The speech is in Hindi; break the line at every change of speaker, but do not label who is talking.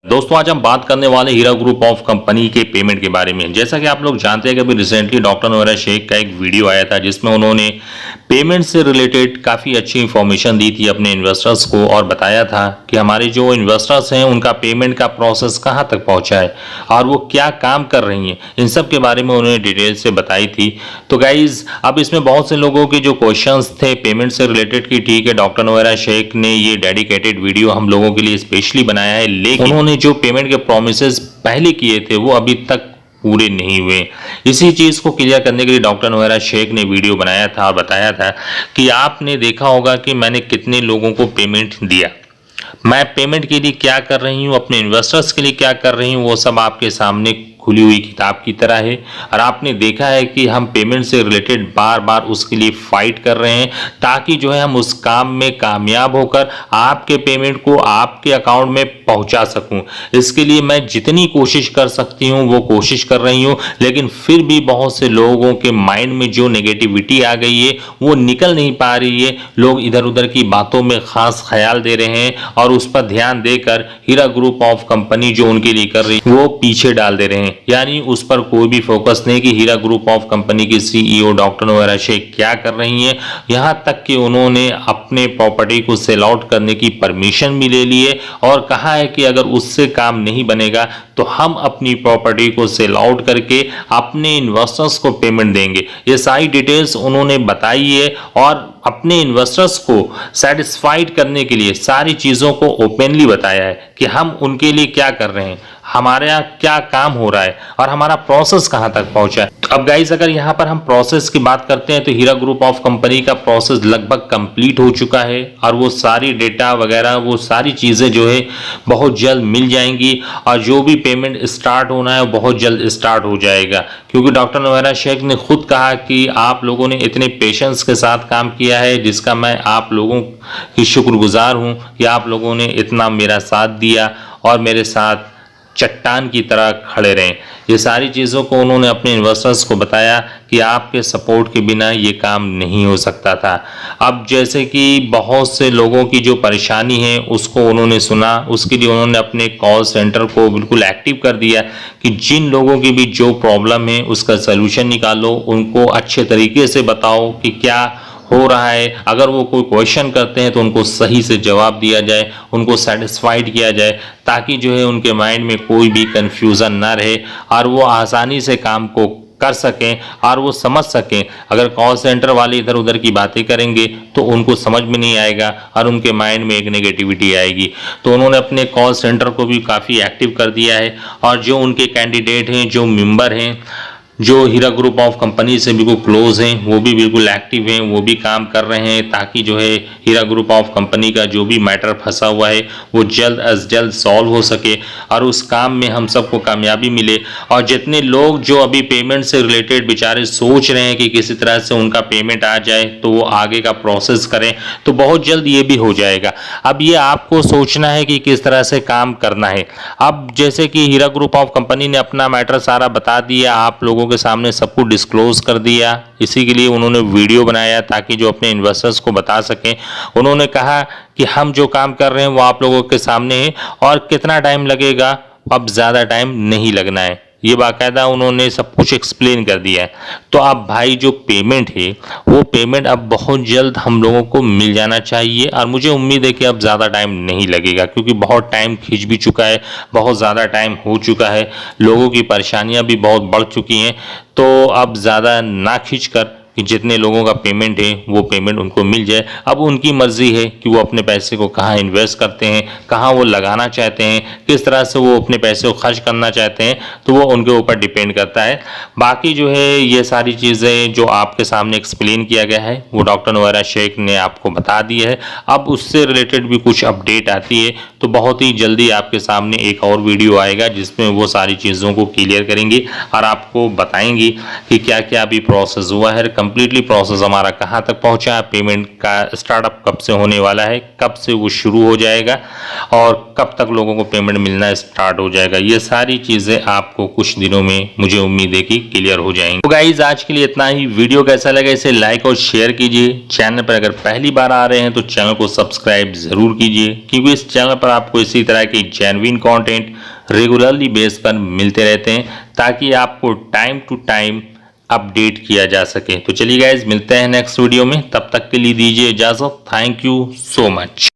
दोस्तों आज हम बात करने वाले हीरा ग्रुप ऑफ कंपनी के पेमेंट के बारे में। जैसा कि आप लोग जानते हैं कि अभी रिसेंटली डॉक्टर नोएरा शेख का एक वीडियो आया था जिसमें उन्होंने पेमेंट से रिलेटेड काफ़ी अच्छी इंफॉर्मेशन दी थी अपने इन्वेस्टर्स को और बताया था कि हमारे जो इन्वेस्टर्स हैं उनका पेमेंट का प्रोसेस कहाँ तक पहुँचा है और वो क्या काम कर रही हैं, इन सब के बारे में उन्होंने डिटेल से बताई थी। तो गाइज अब इसमें बहुत से लोगों के जो क्वेश्चंस थे पेमेंट से रिलेटेड कि ठीक है डॉक्टर नोएरा शेख ने ये डेडिकेटेड वीडियो हम लोगों के लिए स्पेशली बनाया है, लेकिन उन्होंने जो पेमेंट के प्रोमिसेस पहले किए थे वो अभी तक पूरे नहीं हुए। इसी चीज को क्लियर करने के लिए डॉक्टर नोएरा शेख ने वीडियो बनाया था और बताया था कि आपने देखा होगा कि मैंने कितने लोगों को पेमेंट दिया, मैं पेमेंट के लिए क्या कर रही हूँ, अपने इन्वेस्टर्स के लिए क्या कर रही हूँ, वो सब आपके सामने खुली हुई किताब की तरह है। और आपने देखा है कि हम पेमेंट से रिलेटेड बार बार उसके लिए फाइट कर रहे हैं ताकि जो है हम उस काम में कामयाब होकर आपके पेमेंट को आपके अकाउंट में पहुंचा सकूं। इसके लिए मैं जितनी कोशिश कर सकती हूं वो कोशिश कर रही हूं, लेकिन फिर भी बहुत से लोगों के माइंड में जो नेगेटिविटी आ गई है वो निकल नहीं पा रही है। लोग इधर उधर की बातों में खास ख्याल दे रहे हैं और उस पर ध्यान देकर हीरा ग्रुप ऑफ कंपनी जो उनके लिए कर रही है वो पीछे डाल दे रहे हैं, यानी उस पर कोई भी फोकस नहीं कि हीरा ग्रुप ऑफ कंपनी की सीईओ डॉक्टर नोएरा शेख क्या कर रही हैं। यहां तक कि उन्होंने अपने प्रॉपर्टी को सेल आउट करने की परमिशन भी ले ली है और कहा है कि अगर उससे काम नहीं बनेगा तो हम अपनी प्रॉपर्टी को सेल आउट करके अपने इन्वेस्टर्स को पेमेंट देंगे। ये सारी डिटेल्स उन्होंने बताई है और अपने इन्वेस्टर्स को सेटिस्फाइड करने के लिए सारी चीज़ों को ओपनली बताया है कि हम उनके लिए क्या कर रहे हैं, हमारे यहाँ क्या काम हो रहा है और हमारा प्रोसेस कहाँ तक पहुँचा है। अब गाइस अगर यहाँ पर हम प्रोसेस की बात करते हैं तो हीरा ग्रुप ऑफ कंपनी का प्रोसेस लगभग कंप्लीट हो चुका है और वो सारी डेटा वगैरह वो सारी चीज़ें जो है बहुत जल्द मिल जाएंगी और जो भी पेमेंट स्टार्ट होना है वो बहुत जल्द स्टार्ट हो जाएगा, क्योंकि डॉक्टर नोएरा शेख ने खुद कहा कि आप लोगों ने इतने पेशेंस के साथ काम किया है जिसका मैं आप लोगों की शुक्रगुजार हूँ कि आप लोगों ने इतना मेरा साथ दिया और मेरे साथ चट्टान की तरह खड़े रहें। ये सारी चीज़ों को उन्होंने अपने इन्वेस्टर्स को बताया कि आपके सपोर्ट के बिना ये काम नहीं हो सकता था। अब जैसे कि बहुत से लोगों की जो परेशानी है उसको उन्होंने सुना, उसके लिए उन्होंने अपने कॉल सेंटर को बिल्कुल एक्टिव कर दिया कि जिन लोगों की भी जो प्रॉब्लम है उसका सलूशन निकालो, उनको अच्छे तरीके से बताओ कि क्या हो रहा है। अगर वो कोई क्वेश्चन करते हैं तो उनको सही से जवाब दिया जाए, उनको सेटिस्फाइड किया जाए ताकि जो है उनके माइंड में कोई भी कंफ्यूजन ना रहे और वो आसानी से काम को कर सकें और वो समझ सकें। अगर कॉल सेंटर वाले इधर उधर की बातें करेंगे तो उनको समझ में नहीं आएगा और उनके माइंड में एक नेगेटिविटी आएगी। तो उन्होंने अपने कॉल सेंटर को भी काफ़ी एक्टिव कर दिया है और जो उनके कैंडिडेट हैं, जो मेंबर हैं, जो हीरा ग्रुप ऑफ कंपनी से बिल्कुल क्लोज हैं, वो भी बिल्कुल एक्टिव हैं, वो भी काम कर रहे हैं ताकि जो है हीरा ग्रुप ऑफ कंपनी का जो भी मैटर फंसा हुआ है वो जल्द अज जल्द सॉल्व हो सके और उस काम में हम सबको कामयाबी मिले। और जितने लोग जो अभी पेमेंट से रिलेटेड बेचारे सोच रहे हैं कि किसी तरह से उनका पेमेंट आ जाए तो वो आगे का प्रोसेस करें, तो बहुत जल्द ये भी हो जाएगा। अब ये आपको सोचना है कि किस तरह से काम करना है। अब जैसे कि हीरा ग्रुप ऑफ कंपनी ने अपना मैटर सारा बता दिया, आप लोगों के सामने सब कुछ डिस्क्लोज कर दिया, इसी के लिए उन्होंने वीडियो बनाया ताकि जो अपने इन्वेस्टर्स को बता सकें। उन्होंने कहा कि हम जो काम कर रहे हैं वो आप लोगों के सामने है और कितना टाइम लगेगा, अब ज़्यादा टाइम नहीं लगना है, ये बाकायदा उन्होंने सब कुछ एक्सप्लेन कर दिया है। तो अब भाई जो पेमेंट है वो पेमेंट अब बहुत जल्द हम लोगों को मिल जाना चाहिए और मुझे उम्मीद है कि अब ज़्यादा टाइम नहीं लगेगा, क्योंकि बहुत टाइम खींच भी चुका है, बहुत ज़्यादा टाइम हो चुका है, लोगों की परेशानियां भी बहुत बढ़ चुकी हैं। तो अब ज़्यादा ना खींच कर कि जितने लोगों का पेमेंट है वो पेमेंट उनको मिल जाए। अब उनकी मर्जी है कि वो अपने पैसे को कहाँ इन्वेस्ट करते हैं, कहाँ वो लगाना चाहते हैं, किस तरह से वो अपने पैसे को खर्च करना चाहते हैं, तो वो उनके ऊपर डिपेंड करता है। बाकी जो है ये सारी चीज़ें जो आपके सामने एक्सप्लेन किया गया है वो डॉक्टर नोएरा शेख ने आपको बता दी है। अब उससे रिलेटेड भी कुछ अपडेट आती है तो बहुत ही जल्दी आपके सामने एक और वीडियो आएगा जिसमें वो सारी चीज़ों को क्लियर करेंगे और आपको बताएंगी कि क्या क्या अभी प्रोसेस हुआ है कंप्लीटली प्रोसेस हमारा कहाँ तक पहुँचा है, पेमेंट का स्टार्टअप कब से होने वाला है, कब से वो शुरू हो जाएगा और कब तक लोगों को पेमेंट मिलना स्टार्ट हो जाएगा, ये सारी चीज़ें आपको कुछ दिनों में मुझे उम्मीद है कि क्लियर हो जाएंगी। तो गाइज आज के लिए इतना ही। वीडियो कैसा लगा इसे लाइक और शेयर कीजिए। चैनल पर अगर पहली बार आ रहे हैं तो चैनल को सब्सक्राइब जरूर कीजिए, क्योंकि इस चैनल पर आपको इसी तरह की जेन्युइन कंटेंट रेगुलरली बेस पर मिलते रहते हैं, ताकि आपको टाइम टू टाइम अपडेट किया जा सके। तो चलिए गाइज मिलते हैं नेक्स्ट वीडियो में, तब तक के लिए दीजिए इजाजत। Thank you so much.